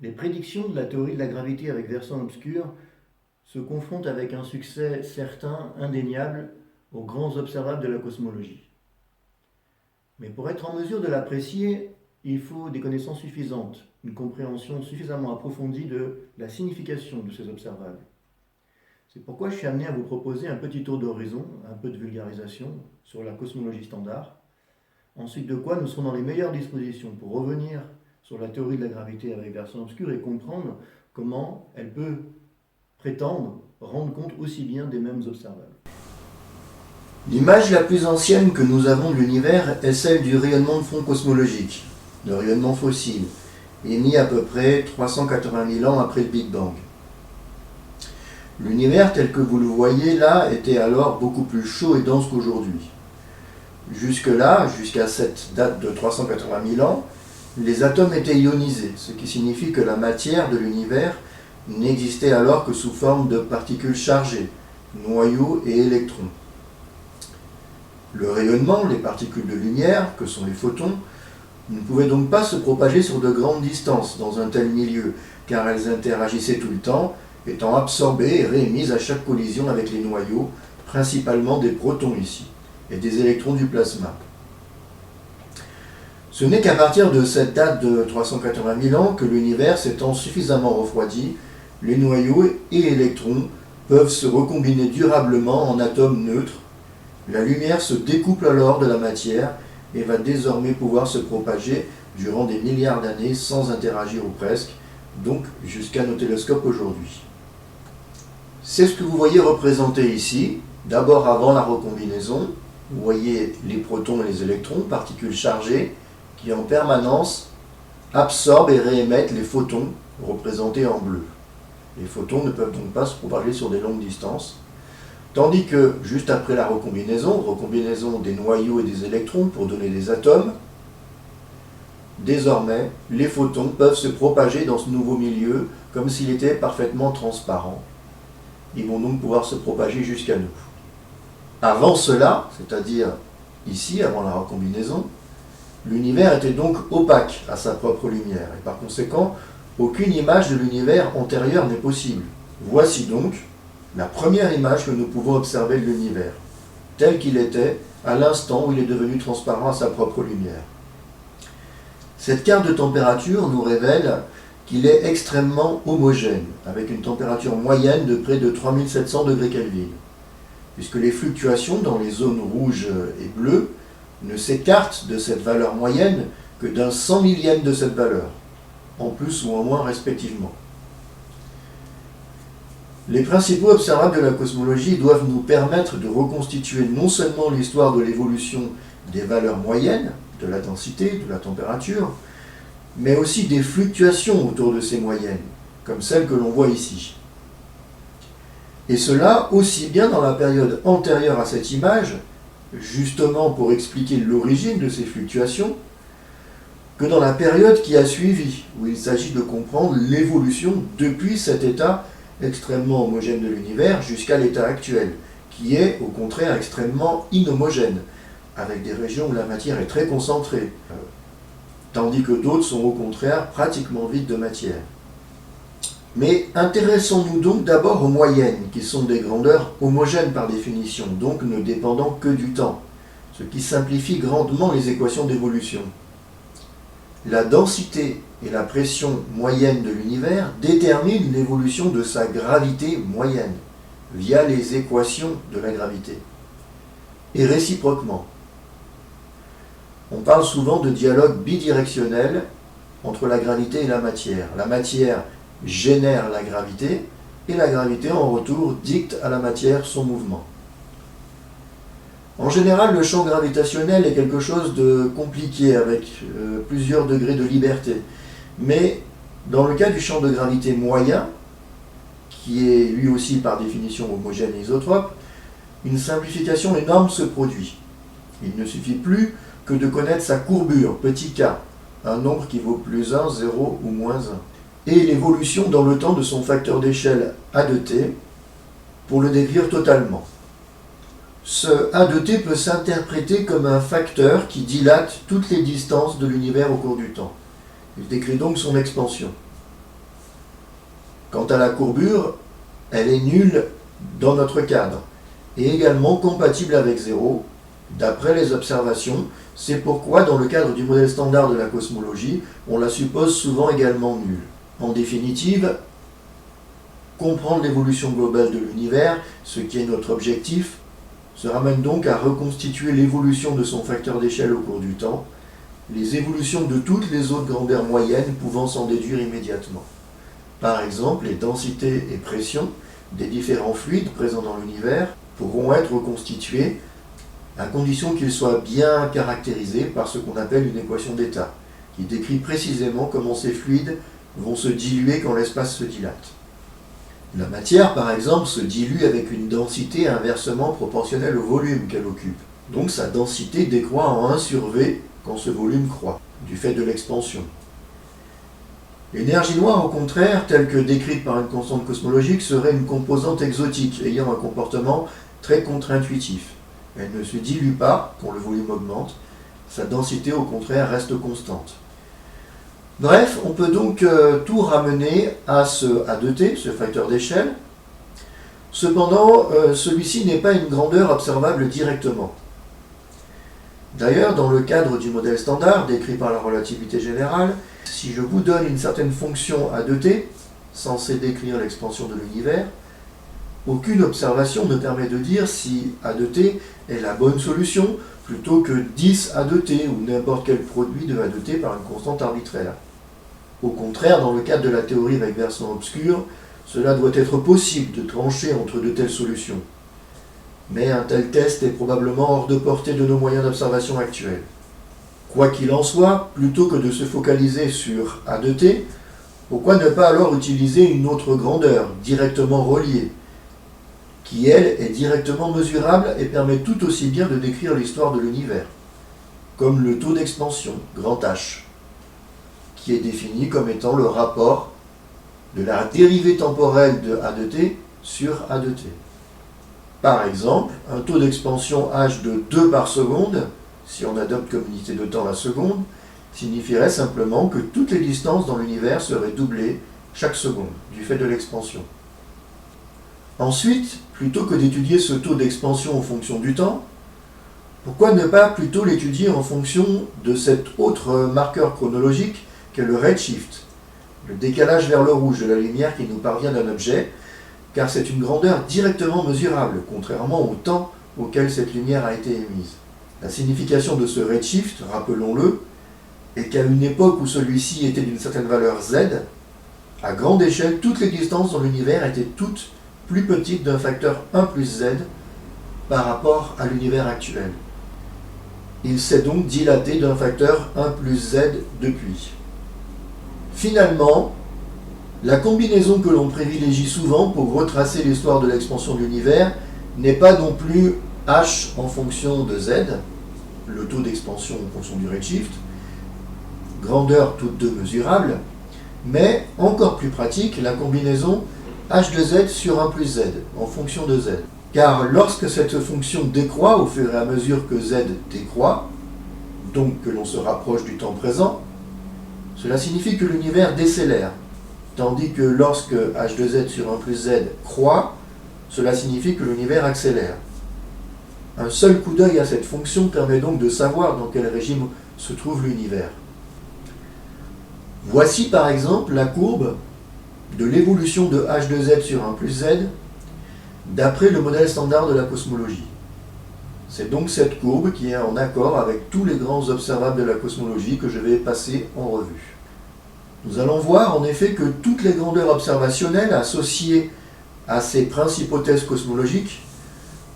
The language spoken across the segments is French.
Les prédictions de la théorie de la gravité avec versant obscur se confrontent avec un succès certain, indéniable, aux grands observables de la cosmologie. Mais pour être en mesure de l'apprécier, il faut des connaissances suffisantes, une compréhension suffisamment approfondie de la signification de ces observables. C'est pourquoi je suis amené à vous proposer un petit tour d'horizon, un peu de vulgarisation sur la cosmologie standard. Ensuite de quoi nous serons dans les meilleures dispositions pour revenir sur la théorie de la gravité avec versant obscur et comprendre comment elle peut prétendre rendre compte aussi bien des mêmes observables. L'image la plus ancienne que nous avons de l'univers est celle du rayonnement de fond cosmologique, le rayonnement fossile, émis à peu près 380 000 ans après le Big Bang. L'univers tel que vous le voyez là était alors beaucoup plus chaud et dense qu'aujourd'hui. Jusque-là, jusqu'à cette date de 380 000 ans, les atomes étaient ionisés, ce qui signifie que la matière de l'univers n'existait alors que sous forme de particules chargées, noyaux et électrons. Le rayonnement, les particules de lumière, que sont les photons, ne pouvaient donc pas se propager sur de grandes distances dans un tel milieu, car elles interagissaient tout le temps, étant absorbées et réémises à chaque collision avec les noyaux, principalement des protons ici, et des électrons du plasma. Ce n'est qu'à partir de cette date de 380 000 ans que l'univers s'étant suffisamment refroidi, les noyaux et électrons peuvent se recombiner durablement en atomes neutres. La lumière se découple alors de la matière et va désormais pouvoir se propager durant des milliards d'années sans interagir ou presque, donc jusqu'à nos télescopes aujourd'hui. C'est ce que vous voyez représenté ici, d'abord avant la recombinaison. Vous voyez les protons et les électrons, particules chargées, qui en permanence absorbent et réémettent les photons représentés en bleu. Les photons ne peuvent donc pas se propager sur des longues distances. Tandis que, juste après la recombinaison des noyaux et des électrons pour donner des atomes, désormais, les photons peuvent se propager dans ce nouveau milieu comme s'il était parfaitement transparent. Ils vont donc pouvoir se propager jusqu'à nous. Avant cela, c'est-à-dire ici, avant la recombinaison, l'univers était donc opaque à sa propre lumière, et par conséquent, aucune image de l'univers antérieure n'est possible. Voici donc la première image que nous pouvons observer de l'univers, tel qu'il était à l'instant où il est devenu transparent à sa propre lumière. Cette carte de température nous révèle qu'il est extrêmement homogène, avec une température moyenne de près de 3700 degrés Kelvin, puisque les fluctuations dans les zones rouges et bleues ne s'écartent de cette valeur moyenne que d'un 100 millième de cette valeur, en plus ou en moins respectivement. Les principaux observables de la cosmologie doivent nous permettre de reconstituer non seulement l'histoire de l'évolution des valeurs moyennes, de la densité, de la température, mais aussi des fluctuations autour de ces moyennes, comme celles que l'on voit ici. Et cela aussi bien dans la période antérieure à cette image, justement pour expliquer l'origine de ces fluctuations, que dans la période qui a suivi, où il s'agit de comprendre l'évolution depuis cet état extrêmement homogène de l'univers jusqu'à l'état actuel, qui est au contraire extrêmement inhomogène, avec des régions où la matière est très concentrée, tandis que d'autres sont au contraire pratiquement vides de matière. Mais intéressons-nous donc d'abord aux moyennes, qui sont des grandeurs homogènes par définition, donc ne dépendant que du temps, ce qui simplifie grandement les équations d'évolution. La densité et la pression moyenne de l'univers déterminent l'évolution de sa gravité moyenne, via les équations de la gravité. Et réciproquement. On parle souvent de dialogue bidirectionnel entre la gravité et la matière. La matière génère la gravité, et la gravité en retour dicte à la matière son mouvement. En général, le champ gravitationnel est quelque chose de compliqué, avec plusieurs degrés de liberté. Mais dans le cas du champ de gravité moyen, qui est lui aussi par définition homogène et isotrope, une simplification énorme se produit. Il ne suffit plus que de connaître sa courbure, petit k, un nombre qui vaut plus 1, 0 ou moins 1, et l'évolution dans le temps de son facteur d'échelle A de t pour le décrire totalement. Ce A de t peut s'interpréter comme un facteur qui dilate toutes les distances de l'univers au cours du temps. Il décrit donc son expansion. Quant à la courbure, elle est nulle dans notre cadre et également compatible avec 0 d'après les observations. C'est pourquoi dans le cadre du modèle standard de la cosmologie, on la suppose souvent également nulle. En définitive, comprendre l'évolution globale de l'univers, ce qui est notre objectif, se ramène donc à reconstituer l'évolution de son facteur d'échelle au cours du temps, les évolutions de toutes les autres grandeurs moyennes pouvant s'en déduire immédiatement. Par exemple, les densités et pressions des différents fluides présents dans l'univers pourront être reconstituées à condition qu'ils soient bien caractérisés par ce qu'on appelle une équation d'état, qui décrit précisément comment ces fluides vont se diluer quand l'espace se dilate. La matière, par exemple, se dilue avec une densité inversement proportionnelle au volume qu'elle occupe. Donc sa densité décroît en 1 sur V quand ce volume croît, du fait de l'expansion. L'énergie noire, au contraire, telle que décrite par une constante cosmologique, serait une composante exotique, ayant un comportement très contre-intuitif. Elle ne se dilue pas quand le volume augmente, sa densité, au contraire, reste constante. Bref, on peut donc tout ramener à ce A2T, ce facteur d'échelle. Cependant, celui-ci n'est pas une grandeur observable directement. D'ailleurs, dans le cadre du modèle standard décrit par la relativité générale, si je vous donne une certaine fonction A2T, censée décrire l'expansion de l'univers, aucune observation ne permet de dire si A2T est la bonne solution plutôt que 10 A2T ou n'importe quel produit de A2T par une constante arbitraire. Au contraire, dans le cadre de la théorie avec versant obscur, cela doit être possible de trancher entre de telles solutions. Mais un tel test est probablement hors de portée de nos moyens d'observation actuels. Quoi qu'il en soit, plutôt que de se focaliser sur A2T, pourquoi ne pas alors utiliser une autre grandeur, directement reliée, qui elle est directement mesurable et permet tout aussi bien de décrire l'histoire de l'univers, comme le taux d'expansion, grand H, qui est défini comme étant le rapport de la dérivée temporelle de A2T sur A2T. Par exemple, un taux d'expansion h de 2 par seconde, si on adopte comme unité de temps la seconde, signifierait simplement que toutes les distances dans l'univers seraient doublées chaque seconde, du fait de l'expansion. Ensuite, plutôt que d'étudier ce taux d'expansion en fonction du temps, pourquoi ne pas plutôt l'étudier en fonction de cet autre marqueur chronologique qu'est le redshift, le décalage vers le rouge de la lumière qui nous parvient d'un objet, car c'est une grandeur directement mesurable, contrairement au temps auquel cette lumière a été émise. La signification de ce redshift, rappelons-le, est qu'à une époque où celui-ci était d'une certaine valeur z, à grande échelle, toutes les distances dans l'univers étaient toutes plus petites d'un facteur 1 plus z par rapport à l'univers actuel. Il s'est donc dilaté d'un facteur 1 plus z depuis. Finalement, la combinaison que l'on privilégie souvent pour retracer l'histoire de l'expansion de l'univers n'est pas non plus h en fonction de z, le taux d'expansion en fonction du redshift, grandeur toutes deux mesurables, mais encore plus pratique, la combinaison h de z sur 1 plus z en fonction de z. Car lorsque cette fonction décroît au fur et à mesure que z décroît, donc que l'on se rapproche du temps présent, cela signifie que l'univers décélère, tandis que lorsque h de z sur 1 plus z croît, cela signifie que l'univers accélère. Un seul coup d'œil à cette fonction permet donc de savoir dans quel régime se trouve l'univers. Voici par exemple la courbe de l'évolution de h de z sur 1 plus z d'après le modèle standard de la cosmologie. C'est donc cette courbe qui est en accord avec tous les grands observables de la cosmologie que je vais passer en revue. Nous allons voir en effet que toutes les grandeurs observationnelles associées à ces principaux tests cosmologiques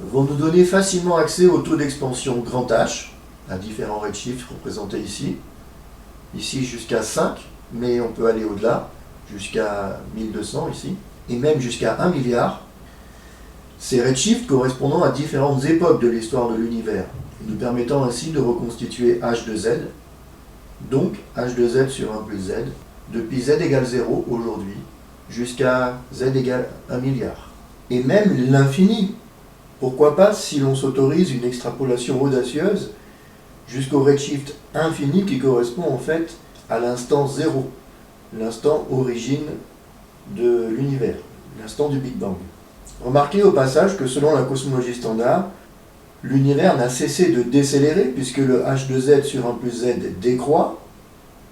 vont nous donner facilement accès au taux d'expansion grand H, à différents redshifts représentés ici jusqu'à 5, mais on peut aller au-delà, jusqu'à 1200 ici, et même jusqu'à 1 milliard. Ces redshifts correspondant à différentes époques de l'histoire de l'univers, nous permettant ainsi de reconstituer h de z, donc h de z sur 1 plus z, depuis z égale 0 aujourd'hui, jusqu'à z égale 1 milliard. Et même l'infini. Pourquoi pas si l'on s'autorise une extrapolation audacieuse jusqu'au redshift infini qui correspond en fait à l'instant 0, l'instant origine de l'univers, l'instant du Big Bang. Remarquez au passage que selon la cosmologie standard, l'univers n'a cessé de décélérer puisque le h de z sur 1 plus z décroît,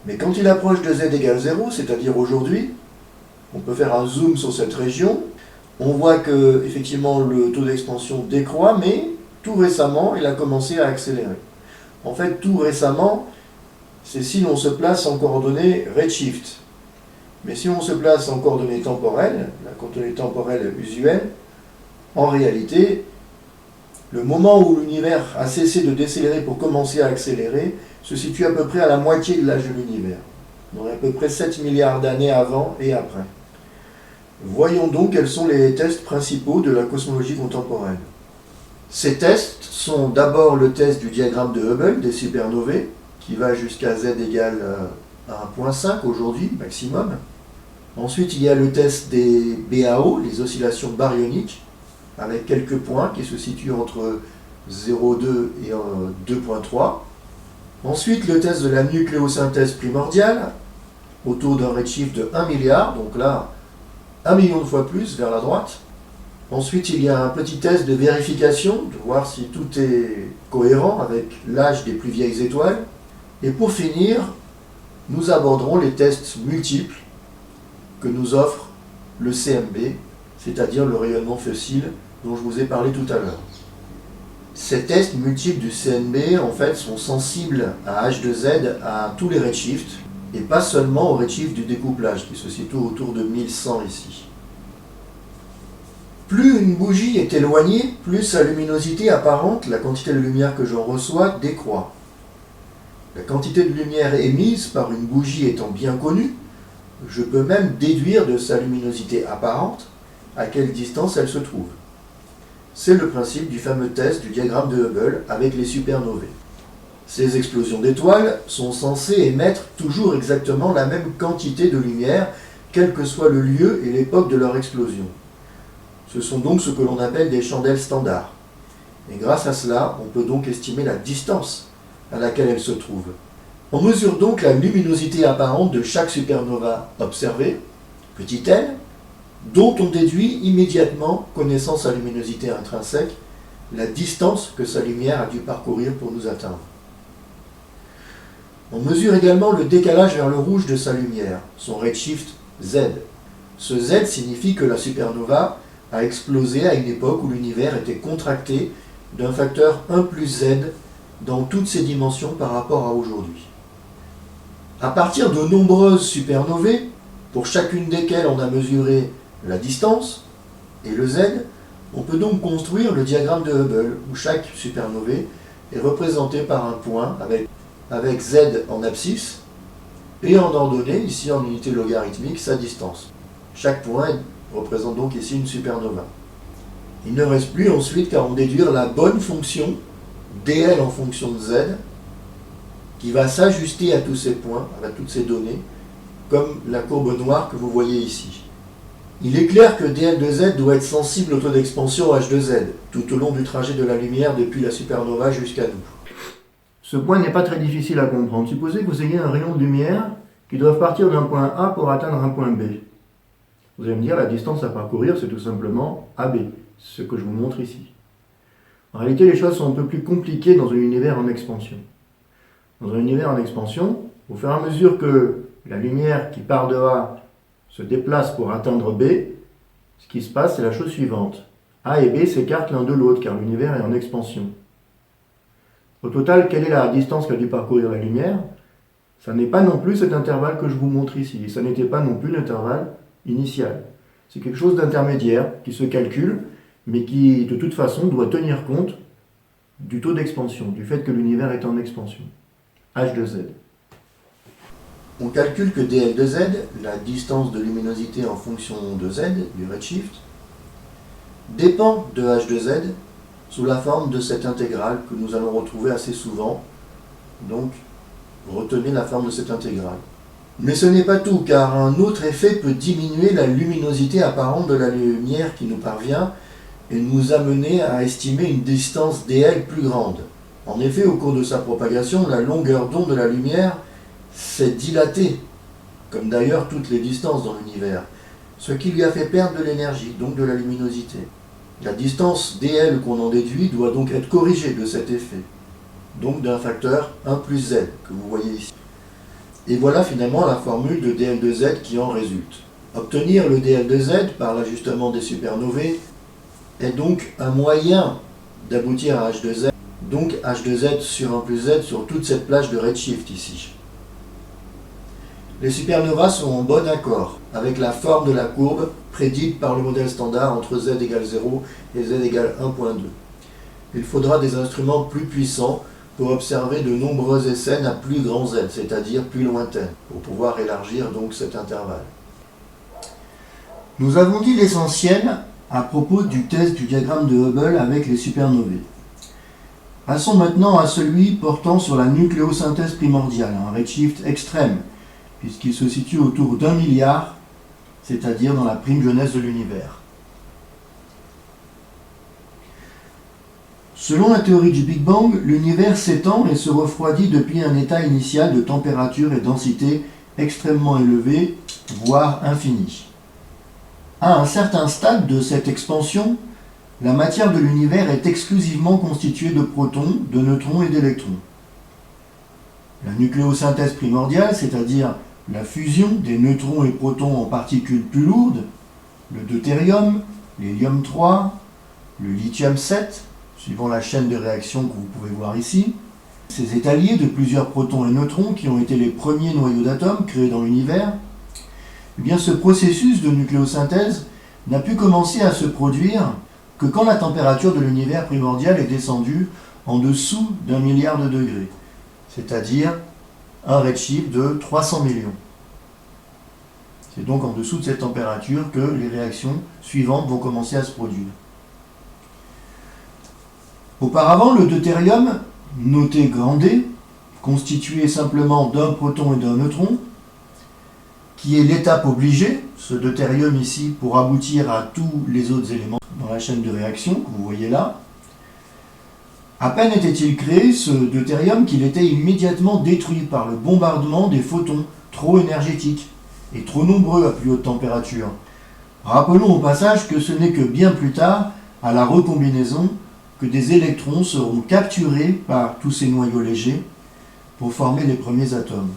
mais quand il approche de z égale 0, c'est-à-dire aujourd'hui, on peut faire un zoom sur cette région, on voit que effectivement le taux d'expansion décroît, mais tout récemment il a commencé à accélérer. En fait, tout récemment, c'est si l'on se place en coordonnées redshift. Mais si on se place en coordonnées temporelles, la coordonnée temporelle usuelle, en réalité, le moment où l'univers a cessé de décélérer pour commencer à accélérer se situe à peu près à la moitié de l'âge de l'univers, donc à peu près 7 milliards d'années avant et après. Voyons donc quels sont les tests principaux de la cosmologie contemporaine. Ces tests sont d'abord le test du diagramme de Hubble des supernovae, qui va jusqu'à z égale à 1,5 aujourd'hui, maximum. Ensuite, il y a le test des BAO, les oscillations baryoniques, avec quelques points qui se situent entre 0,2 et 2,3. Ensuite, le test de la nucléosynthèse primordiale, autour d'un redshift de 1 milliard, donc là, 1 million de fois plus vers la droite. Ensuite, il y a un petit test de vérification, de voir si tout est cohérent avec l'âge des plus vieilles étoiles. Et pour finir, nous aborderons les tests multiples que nous offre le CMB, c'est-à-dire le rayonnement fossile dont je vous ai parlé tout à l'heure. Ces tests multiples du CMB en fait sont sensibles à h de z à tous les redshifts et pas seulement au redshift du découplage qui se situe autour de 1100 ici. Plus une bougie est éloignée, plus sa luminosité apparente, la quantité de lumière que j'en reçois, décroît. La quantité de lumière émise par une bougie étant bien connue, je peux même déduire de sa luminosité apparente à quelle distance elle se trouve. C'est le principe du fameux test du diagramme de Hubble avec les supernovae. Ces explosions d'étoiles sont censées émettre toujours exactement la même quantité de lumière, quel que soit le lieu et l'époque de leur explosion. Ce sont donc ce que l'on appelle des chandelles standards. Et grâce à cela, on peut donc estimer la distance à laquelle elles se trouvent. On mesure donc la luminosité apparente de chaque supernova observée, petit l, dont on déduit immédiatement, connaissant sa luminosité intrinsèque, la distance que sa lumière a dû parcourir pour nous atteindre. On mesure également le décalage vers le rouge de sa lumière, son redshift Z. Ce Z signifie que la supernova a explosé à une époque où l'univers était contracté d'un facteur 1 plus Z dans toutes ses dimensions par rapport à aujourd'hui. À partir de nombreuses supernovae, pour chacune desquelles on a mesuré la distance et le Z, on peut donc construire le diagramme de Hubble, où chaque supernovae est représentée par un point avec Z en abscisse, et en ordonnée, ici en unité logarithmique, sa distance. Chaque point représente donc ici une supernova. Il ne reste plus ensuite qu'à en déduire la bonne fonction dl en fonction de Z, qui va s'ajuster à tous ces points, à toutes ces données, comme la courbe noire que vous voyez ici. Il est clair que dl de Z doit être sensible au taux d'expansion h de Z, tout au long du trajet de la lumière depuis la supernova jusqu'à nous. Ce point n'est pas très difficile à comprendre. Supposez que vous ayez un rayon de lumière qui doit partir d'un point A pour atteindre un point B. Vous allez me dire, la distance à parcourir, c'est tout simplement AB, ce que je vous montre ici. En réalité, les choses sont un peu plus compliquées dans un univers en expansion. Dans un univers en expansion, au fur et à mesure que la lumière qui part de A se déplace pour atteindre B, ce qui se passe, c'est la chose suivante. A et B s'écartent l'un de l'autre, car l'univers est en expansion. Au total, quelle est la distance qu'a dû parcourir la lumière? Ça n'est pas non plus cet intervalle que je vous montre ici, et ça n'était pas non plus l'intervalle initial. C'est quelque chose d'intermédiaire qui se calcule, mais qui, de toute façon, doit tenir compte du taux d'expansion, du fait que l'univers est en expansion. H de Z. On calcule que dl de Z, la distance de luminosité en fonction de Z, du redshift, dépend de h de Z sous la forme de cette intégrale que nous allons retrouver assez souvent. Donc, retenez la forme de cette intégrale. Mais ce n'est pas tout, car un autre effet peut diminuer la luminosité apparente de la lumière qui nous parvient et nous amener à estimer une distance dl plus grande. En effet, au cours de sa propagation, la longueur d'onde de la lumière s'est dilatée, comme d'ailleurs toutes les distances dans l'univers. ce qui lui a fait perdre de l'énergie, donc de la luminosité. La distance dl qu'on en déduit doit donc être corrigée de cet effet, donc d'un facteur 1 plus z, que vous voyez ici. Et voilà finalement la formule de dl de z qui en résulte. Obtenir le dl de z par l'ajustement des supernovae est donc un moyen d'aboutir à h de z, donc h de z sur 1 plus z sur toute cette plage de redshift ici. Les supernovas sont en bon accord avec la forme de la courbe prédite par le modèle standard entre z égale 0 et z égale 1.2. Il faudra des instruments plus puissants pour observer de nombreuses scènes à plus grand z, c'est-à-dire plus lointaines, pour pouvoir élargir donc cet intervalle. Nous avons dit l'essentiel à propos du test du diagramme de Hubble avec les supernovae. Passons maintenant à celui portant sur la nucléosynthèse primordiale, un redshift extrême, puisqu'il se situe autour d'1 milliard, c'est-à-dire dans la prime jeunesse de l'univers. Selon la théorie du Big Bang, l'univers s'étend et se refroidit depuis un état initial de température et densité extrêmement élevé, voire infini. À un certain stade de cette expansion, la matière de l'univers est exclusivement constituée de protons, de neutrons et d'électrons. La nucléosynthèse primordiale, c'est-à-dire la fusion des neutrons et protons en particules plus lourdes, le deutérium, l'hélium 3, le lithium 7, suivant la chaîne de réaction que vous pouvez voir ici, ces étaliers de plusieurs protons et neutrons qui ont été les premiers noyaux d'atomes créés dans l'univers, eh bien ce processus de nucléosynthèse n'a pu commencer à se produire que quand la température de l'univers primordial est descendue en dessous d'1 milliard de degrés, c'est-à-dire un redshift de 300 millions. C'est donc en dessous de cette température que les réactions suivantes vont commencer à se produire. Auparavant, le deutérium, noté grand D, constitué simplement d'un proton et d'un neutron, qui est l'étape obligée, ce deutérium ici, pour aboutir à tous les autres éléments dans la chaîne de réaction que vous voyez là. À peine était-il créé, ce deutérium, qu'il était immédiatement détruit par le bombardement des photons trop énergétiques et trop nombreux à plus haute température. Rappelons au passage que ce n'est que bien plus tard, à la recombinaison, que des électrons seront capturés par tous ces noyaux légers pour former les premiers atomes.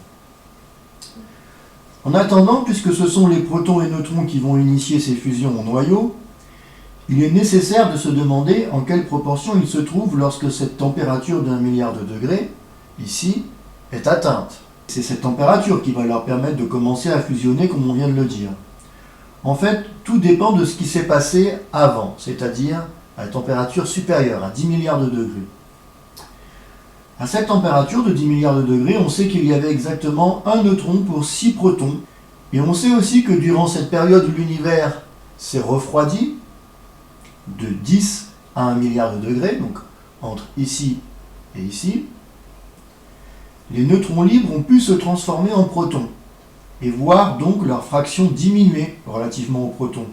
En attendant, puisque ce sont les protons et neutrons qui vont initier ces fusions en noyaux, il est nécessaire de se demander en quelle proportion ils se trouvent lorsque cette température d'1 milliard de degrés, ici, est atteinte. C'est cette température qui va leur permettre de commencer à fusionner, comme on vient de le dire. En fait, tout dépend de ce qui s'est passé avant, c'est-à-dire à une température supérieure, à 10 milliards de degrés. À cette température de 10 milliards de degrés, on sait qu'il y avait exactement un neutron pour 6 protons. Et on sait aussi que durant cette période où l'univers s'est refroidi, de 10 à 1 milliard de degrés, donc entre ici et ici, les neutrons libres ont pu se transformer en protons, et voir donc leur fraction diminuer relativement aux protons,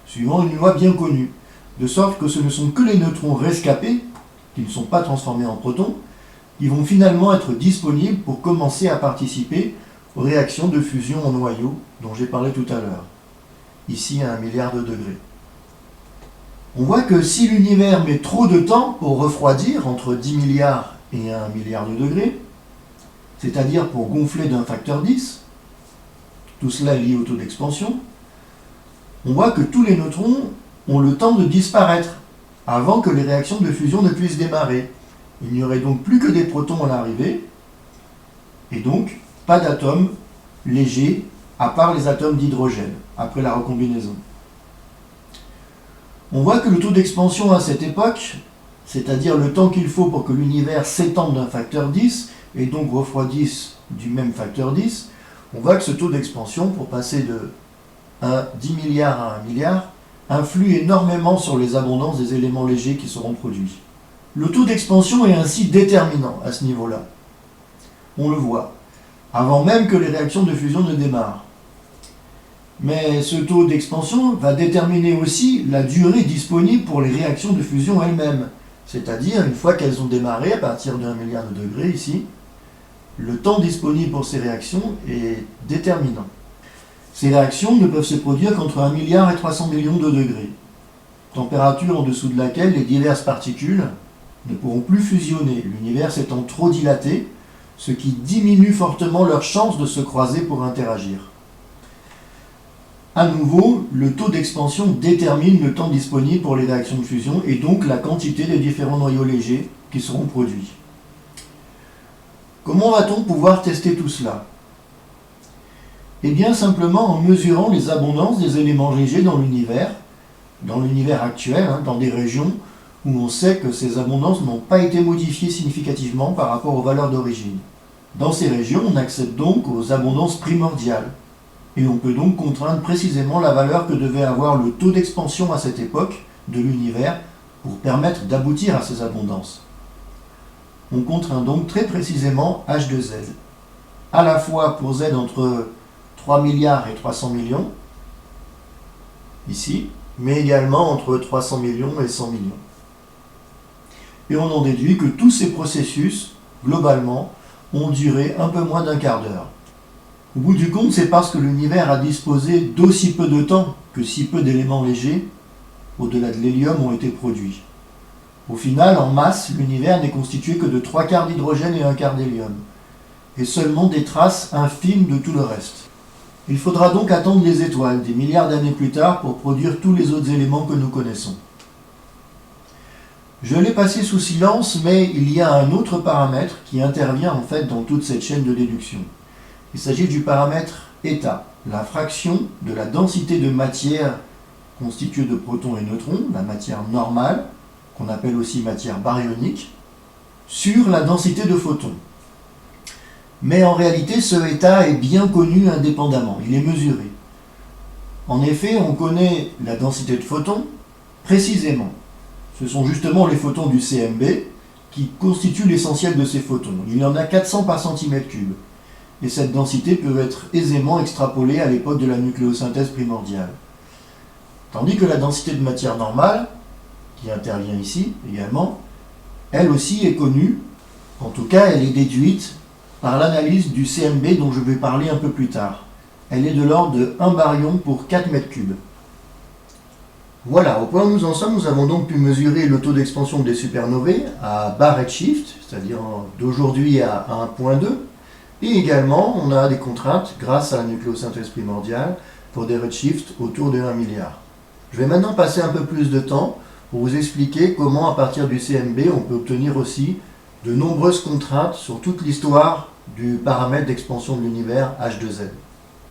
suivant une loi bien connue, de sorte que ce ne sont que les neutrons rescapés, qui ne sont pas transformés en protons, qui vont finalement être disponibles pour commencer à participer aux réactions de fusion en noyaux dont j'ai parlé tout à l'heure, ici à 1 milliard de degrés. On voit que si l'univers met trop de temps pour refroidir, entre 10 milliards et 1 milliard de degrés, c'est-à-dire pour gonfler d'un facteur 10, tout cela est lié au taux d'expansion, on voit que tous les neutrons ont le temps de disparaître avant que les réactions de fusion ne puissent démarrer. Il n'y aurait donc plus que des protons à l'arrivée, et donc pas d'atomes légers, à part les atomes d'hydrogène, après la recombinaison. On voit que le taux d'expansion à cette époque, c'est-à-dire le temps qu'il faut pour que l'univers s'étende d'un facteur 10, et donc refroidisse du même facteur 10, on voit que ce taux d'expansion, pour passer de 10 milliards à 1 milliard, influe énormément sur les abondances des éléments légers qui seront produits. Le taux d'expansion est ainsi déterminant à ce niveau-là. On le voit, avant même que les réactions de fusion ne démarrent. Mais ce taux d'expansion va déterminer aussi la durée disponible pour les réactions de fusion elles-mêmes. C'est-à-dire, une fois qu'elles ont démarré, à partir d'1 milliard de degrés ici, le temps disponible pour ces réactions est déterminant. Ces réactions ne peuvent se produire qu'entre 1 milliard et 300 millions de degrés, température en dessous de laquelle les diverses particules ne pourront plus fusionner, l'univers s'étant trop dilaté, ce qui diminue fortement leurs chances de se croiser pour interagir. À nouveau, le taux d'expansion détermine le temps disponible pour les réactions de fusion et donc la quantité des différents noyaux légers qui seront produits. Comment va-t-on pouvoir tester tout cela? Eh bien simplement en mesurant les abondances des éléments légers dans l'univers actuel, dans des régions où on sait que ces abondances n'ont pas été modifiées significativement par rapport aux valeurs d'origine. Dans ces régions, on accède donc aux abondances primordiales, et on peut donc contraindre précisément la valeur que devait avoir le taux d'expansion à cette époque de l'univers pour permettre d'aboutir à ces abondances. On contraint donc très précisément h de z, à la fois pour z entre 3 milliards et 300 millions, ici, mais également entre 300 millions et 100 millions. Et on en déduit que tous ces processus, globalement, ont duré un peu moins d'un quart d'heure. Au bout du compte, c'est parce que l'univers a disposé d'aussi peu de temps que si peu d'éléments légers, au-delà de l'hélium, ont été produits. Au final, en masse, l'univers n'est constitué que de 3 quarts d'hydrogène et 1 quart d'hélium, et seulement des traces infimes de tout le reste. Il faudra donc attendre les étoiles, des milliards d'années plus tard, pour produire tous les autres éléments que nous connaissons. Je l'ai passé sous silence, mais il y a un autre paramètre qui intervient en fait dans toute cette chaîne de déduction. Il s'agit du paramètre état, la fraction de la densité de matière constituée de protons et neutrons, la matière normale, qu'on appelle aussi matière baryonique, sur la densité de photons. Mais en réalité, ce état est bien connu indépendamment, il est mesuré. En effet, on connaît la densité de photons précisément. Ce sont justement les photons du CMB qui constituent l'essentiel de ces photons. Il y en a 400 par centimètre cube. Et cette densité peut être aisément extrapolée à l'époque de la nucléosynthèse primordiale. Tandis que la densité de matière normale, qui intervient ici également, elle aussi est connue, en tout cas elle est déduite par l'analyse du CMB dont je vais parler un peu plus tard. Elle est de l'ordre de 1 baryon pour 4 mètres cubes. Voilà, au point où nous en sommes, nous avons donc pu mesurer le taux d'expansion des supernovae à bas redshift, c'est-à-dire d'aujourd'hui à 1.2, et également on a des contraintes grâce à la nucléosynthèse primordiale pour des redshifts autour de 1 milliard. Je vais maintenant passer un peu plus de temps pour vous expliquer comment à partir du CMB on peut obtenir aussi de nombreuses contraintes sur toute l'histoire du paramètre d'expansion de l'univers h de z.